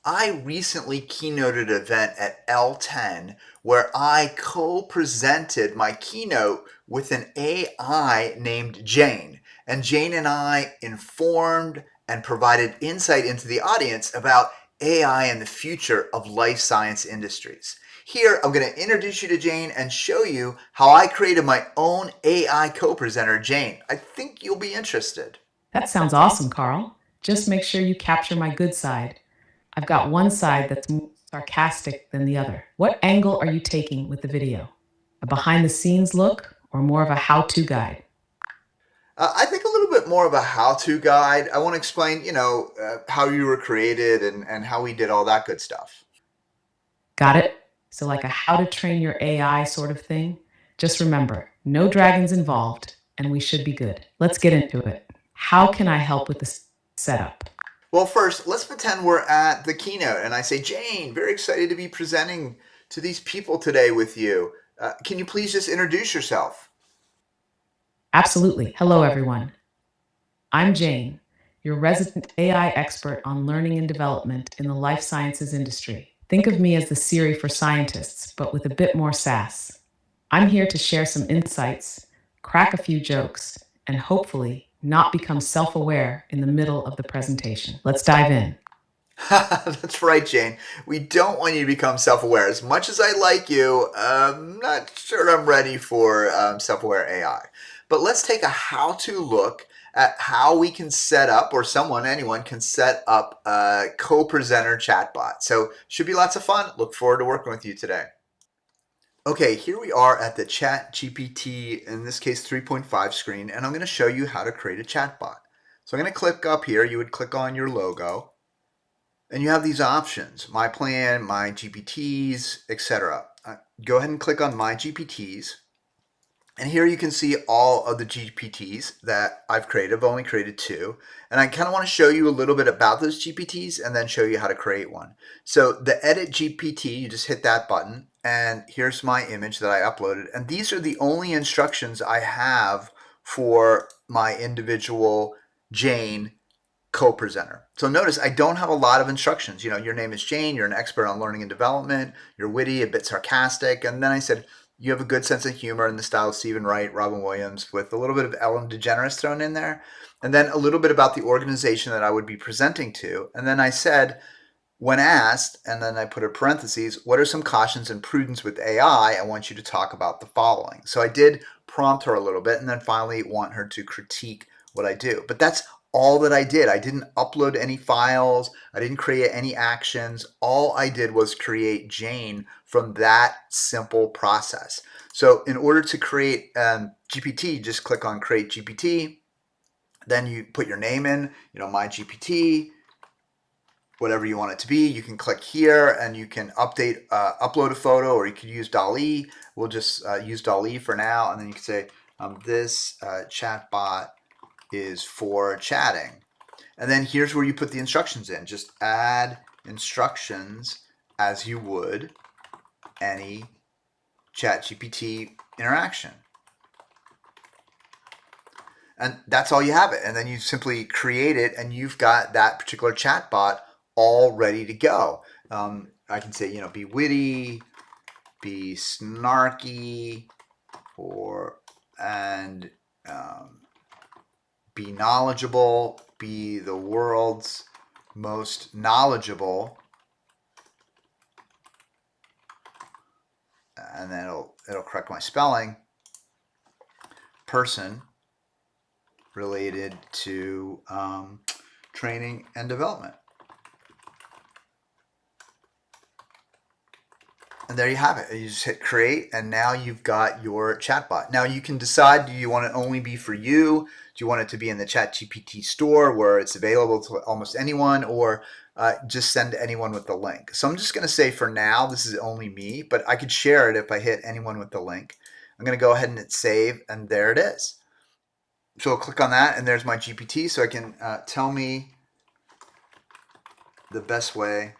I recently keynoted an event at L10 where I co-presented my keynote with an AI named Jane. And Jane and I informed and provided insight into the audience about AI and the future of life science industries. Here, I'm going to introduce you to Jane and show you how I created my own AI co-presenter, Jane. I think you'll be interested. That sounds awesome, Carl. Just make sure you capture my good side. I've got one side that's more sarcastic than the other. What angle are you taking with the video? A behind the scenes look or more of a how to guide? I think a little bit more of a how-to guide. I want to explain, how you were created and how we did all that good stuff. Got it? So, like a how to train your AI sort of thing? Just remember, no dragons involved, and we should be good. Let's get into it. How can I help with the setup? Well, first, let's pretend we're at the keynote and I say, Jane, very excited to be presenting to these people today with you. Can you please just introduce yourself? Absolutely. Hello, everyone. I'm Jane, your resident AI expert on learning and development in the life sciences industry. Think of me as the Siri for scientists, but with a bit more sass. I'm here to share some insights, crack a few jokes, and hopefully not become self aware in the middle of the presentation. Let's dive in. That's right, Jane. We don't want you to become self-aware. As much as I like you, I'm not sure I'm ready for self-aware AI. But let's take a how-to look at how we can set up, or anyone can set up a co-presenter chatbot. So should be lots of fun. Look forward to working with you today. Okay, here we are at the ChatGPT, in this case 3.5 screen, and I'm going to show you how to create a chatbot. So I'm going to click up here. You would click on your logo. And you have these options, my plan, my GPTs, etc. Go ahead and click on my GPTs. And here you can see all of the GPTs that I've created. I've only created 2. And I kind of want to show you a little bit about those GPTs and then show you how to create one. So the edit GPT, you just hit that button. And here's my image that I uploaded. And these are the only instructions I have for my individual Jane co-presenter. So notice I don't have a lot of instructions. Your name is Jane, you're an expert on learning and development, you're witty, a bit sarcastic, and then I said you have a good sense of humor in the style of Stephen Wright, Robin Williams, with a little bit of Ellen DeGeneres thrown in there, and then a little bit about the organization that I would be presenting to. And then I said, when asked, and then I put a parentheses, what are some cautions and prudence with AI? I want you to talk about the following. So I did prompt her a little bit and then finally want her to critique what I do. But that's all that I did. I didn't upload any files. I didn't create any actions. All I did was create Jane from that simple process. So in order to create GPT, just click on Create GPT. Then you put your name in, my GPT, whatever you want it to be. You can click here and you can upload a photo, or you could use DALL-E. We'll just use DALL-E for now. And then you can say, this chatbot is for chatting. And then here's where you put the instructions in. Just add instructions as you would any ChatGPT interaction. And that's all you have it. And then you simply create it and you've got that particular chatbot all ready to go. I can say, be witty, be snarky, and be knowledgeable, be the world's most knowledgeable, and then it'll correct my spelling, person related to training and development. And there you have it. You just hit create, and now you've got your chatbot. Now you can decide, do you want it only be for you? Do you want it to be in the ChatGPT store where it's available to almost anyone, or just send anyone with the link? So I'm just going to say for now, this is only me, but I could share it if I hit anyone with the link. I'm going to go ahead and hit save, and there it is. So I'll click on that, and there's my GPT, so I can tell me the best way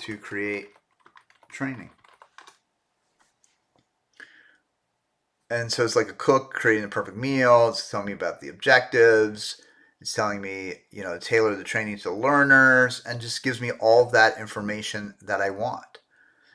to create training. And so it's like a cook creating a perfect meal. It's telling me about the objectives. It's telling me, tailor the training to learners, and just gives me all of that information that I want.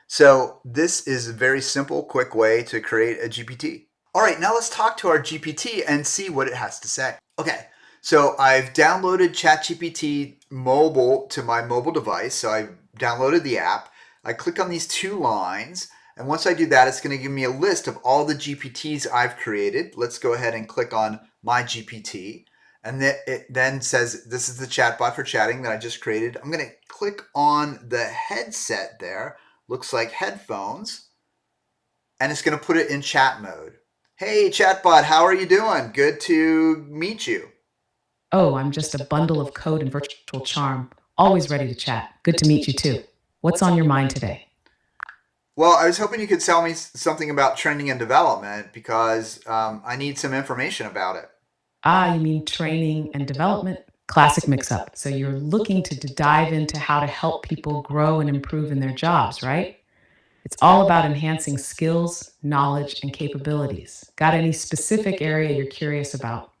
So this is a very simple, quick way to create a GPT. All right, now let's talk to our GPT and see what it has to say. Okay, so I've downloaded ChatGPT mobile to my mobile device. So I downloaded the app. I click on these two lines, and once I do that, it's going to give me a list of all the GPTs I've created. Let's go ahead and click on my GPT. And then it then says, this is the chatbot for chatting that I just created. I'm going to click on the headset there. Looks like headphones. And it's going to put it in chat mode. Hey, chatbot, how are you doing? Good to meet you. Oh, I'm just a bundle of code and virtual charm, always ready to chat. Good to meet you too. What's on your mind today? Well, I was hoping you could tell me something about training and development because I need some information about it. You mean training and development? Classic mix up. So you're looking to dive into how to help people grow and improve in their jobs, right? It's all about enhancing skills, knowledge, and capabilities. Got any specific area you're curious about?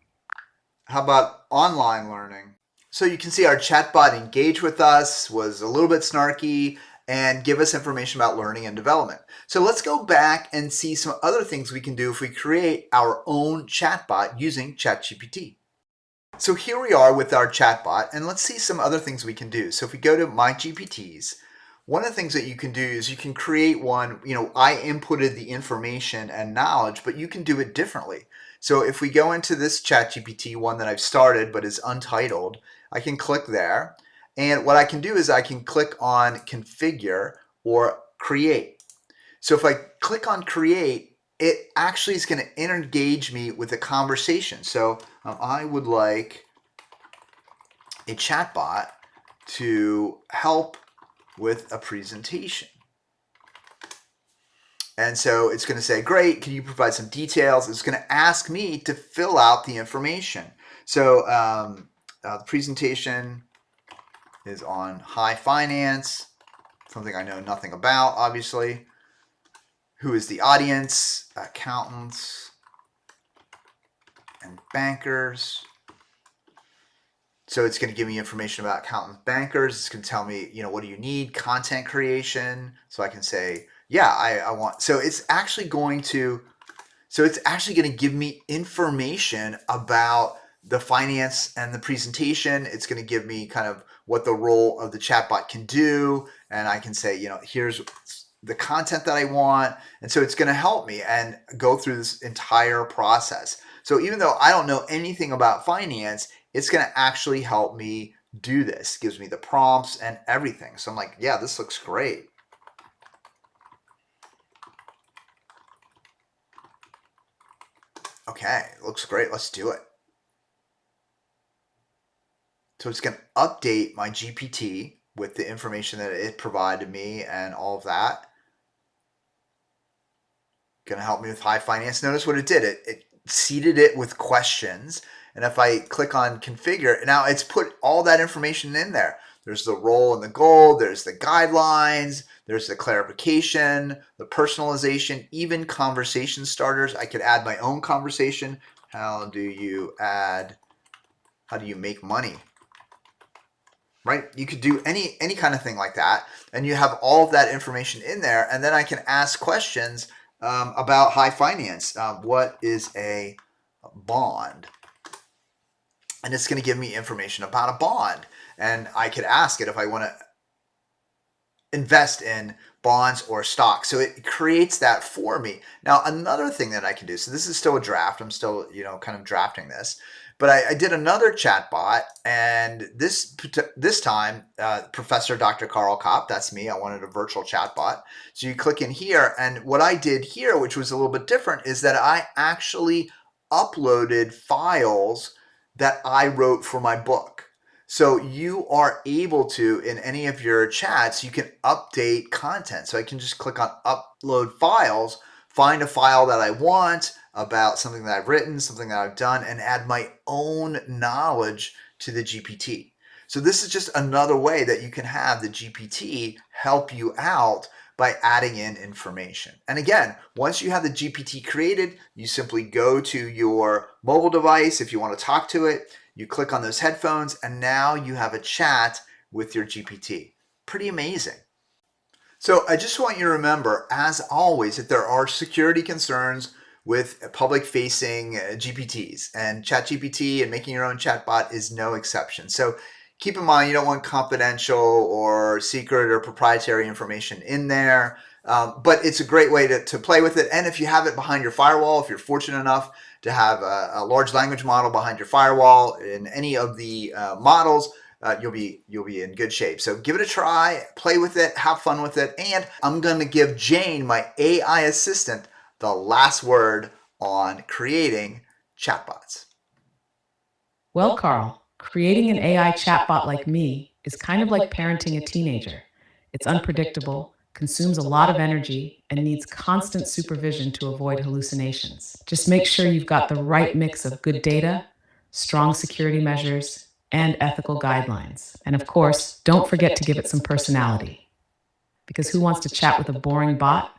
How about online learning? So you can see our chatbot engaged with us, was a little bit snarky, and give us information about learning and development. So let's go back and see some other things we can do if we create our own chatbot using ChatGPT. So here we are with our chatbot, and let's see some other things we can do. So if we go to My GPTs, one of the things that you can do is you can create one. I inputted the information and knowledge, but you can do it differently. So if we go into this ChatGPT one that I've started but is untitled, I can click there. And what I can do is I can click on configure or create. So if I click on create, it actually is going to engage me with a conversation. So I would like a chatbot to help with a presentation. And so it's going to say, great, can you provide some details? It's going to ask me to fill out the information. So the presentation is on high finance, something I know nothing about, obviously. Who is the audience? Accountants and bankers. So it's going to give me information about accountants, bankers. It's going to tell me, what do you need? Content creation. So I can say, yeah, I want. So it's actually going to give me information about the finance and the presentation. It's going to give me kind of what the role of the chatbot can do. And I can say, here's the content that I want. And so it's going to help me and go through this entire process. So even though I don't know anything about finance, it's going to actually help me do this. It gives me the prompts and everything. So I'm like, yeah, this looks great. Okay, looks great. Let's do it. So it's going to update my GPT with the information that it provided me and all of that. Going to help me with high finance. Notice what it did. It seeded it with questions. And if I click on configure, now it's put all that information in there. There's the role and the goal. There's the guidelines. There's the clarification, the personalization, even conversation starters. I could add my own conversation. How do you make money? Right? You could do any kind of thing like that. And you have all of that information in there. And then I can ask questions about high finance. What is a bond? And it's going to give me information about a bond. And I could ask it if I want to invest in bonds or stocks. So it creates that for me. Now, another thing that I can do, so this is still a draft. I'm still, kind of drafting this. But I did another chatbot, and this time, Professor Dr. Karl Kapp, that's me. I wanted a virtual chatbot. So you click in here, and what I did here, which was a little bit different, is that I actually uploaded files that I wrote for my book. So you are able to, in any of your chats, you can update content. So I can just click on upload files, find a file that I want about something that I've written, something that I've done, and add my own knowledge to the GPT. So this is just another way that you can have the GPT help you out by adding in information. And again, once you have the GPT created, you simply go to your mobile device. If you want to talk to it, You click on those headphones, and now you have a chat with your GPT. Pretty amazing. So I just want you to remember, as always, that there are security concerns with public-facing GPTs, and ChatGPT and making your own chatbot is no exception. So keep in mind, you don't want confidential or secret or proprietary information in there, but it's a great way to play with it. And if you have it behind your firewall, if you're fortunate enough to have a large language model behind your firewall in any of the models, you'll be in good shape. So give it a try, play with it, have fun with it, and I'm going to give Jane, my AI assistant, the last word on creating chatbots. Well, Carl, creating an AI chatbot like me is kind of like parenting a teenager. It's unpredictable, consumes a lot of energy, and needs constant supervision to avoid hallucinations. Just make sure you've got the right mix of good data, strong security measures, and ethical guidelines. And of course, don't forget to give it some personality. Because who wants to chat with a boring bot?